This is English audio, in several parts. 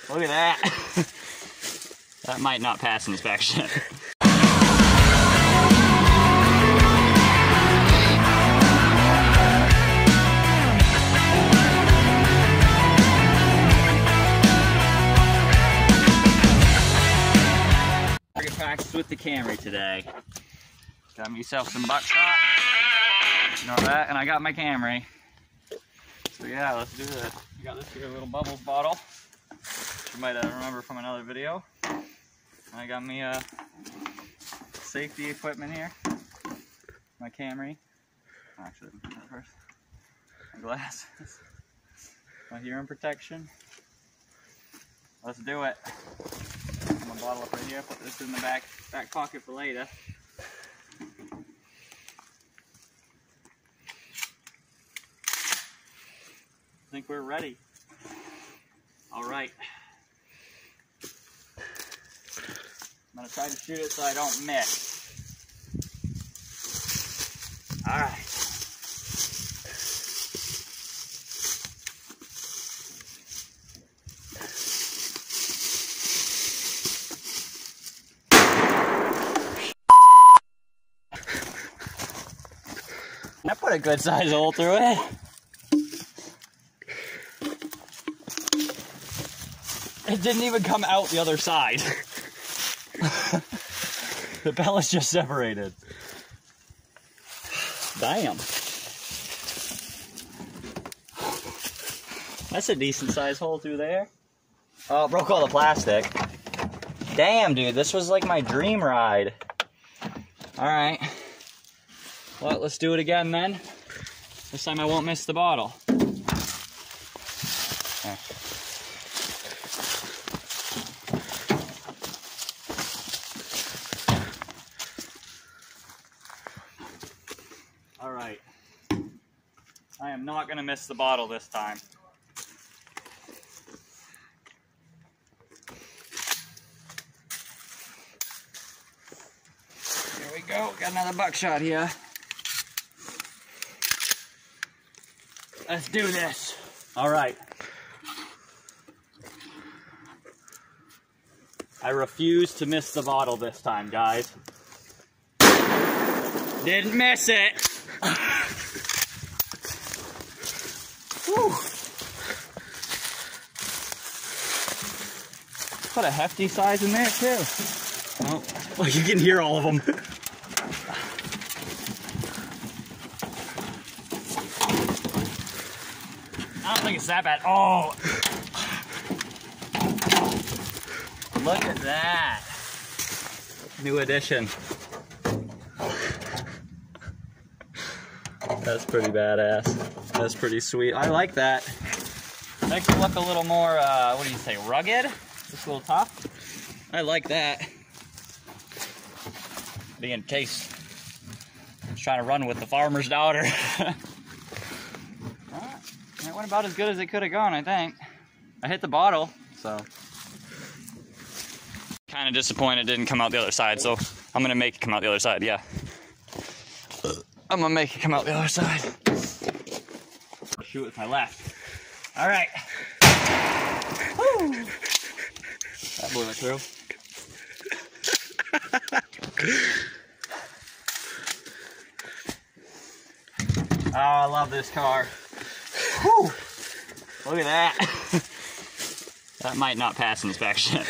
Look at that. That might not pass inspection. Target practice with the Camry today. Got myself some buckshot. You know that, and I got my Camry. So yeah, let's do this. I got this here little bubbles bottle, which you might remember from another video. And I got me safety equipment here. My Camry. Actually, let me put that first. My glasses. My hearing protection. Let's do it. Put my bottle up right here. Put this in the back pocket for later. I think we're ready. All right. I'm gonna try to shoot it so I don't miss. All right. I put a good size hole through it. It didn't even come out the other side. The pellets just separated. Damn. That's a decent sized hole through there. Oh, broke all the plastic. Damn, dude, this was like my dream ride. Alright. Well, let's do it again then. This time I won't miss the bottle. Okay. Alright. I am not going to miss the bottle this time. Here we go. Got another buckshot here. Let's do this. Alright. I refuse to miss the bottle this time, guys. Didn't miss it. Whew. Put a hefty size in there too. Oh, well, you can hear all of them. I don't think it's that bad. Oh! Look at that. New addition. That's pretty badass. That's pretty sweet. I like that. Makes it look a little more, what do you say, rugged? Just a little tough. I like that. Be in case I was trying to run with the farmer's daughter. It went about as good as it could have gone, I think. I hit the bottle, so. Kind of disappointed it didn't come out the other side, so I'm gonna make it come out the other side, yeah. I'm gonna make it come out the other side. Shoot with my left. All right. Woo. That blew it through. Oh, I love this car. Whew. Look at that. That might not pass inspection.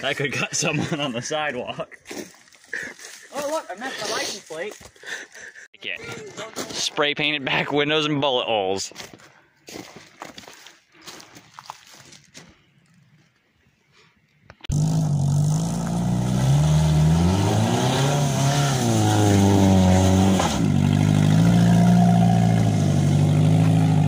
That could cut someone on the sidewalk. Oh look, I missed my license plate. Spray painted back windows and bullet holes.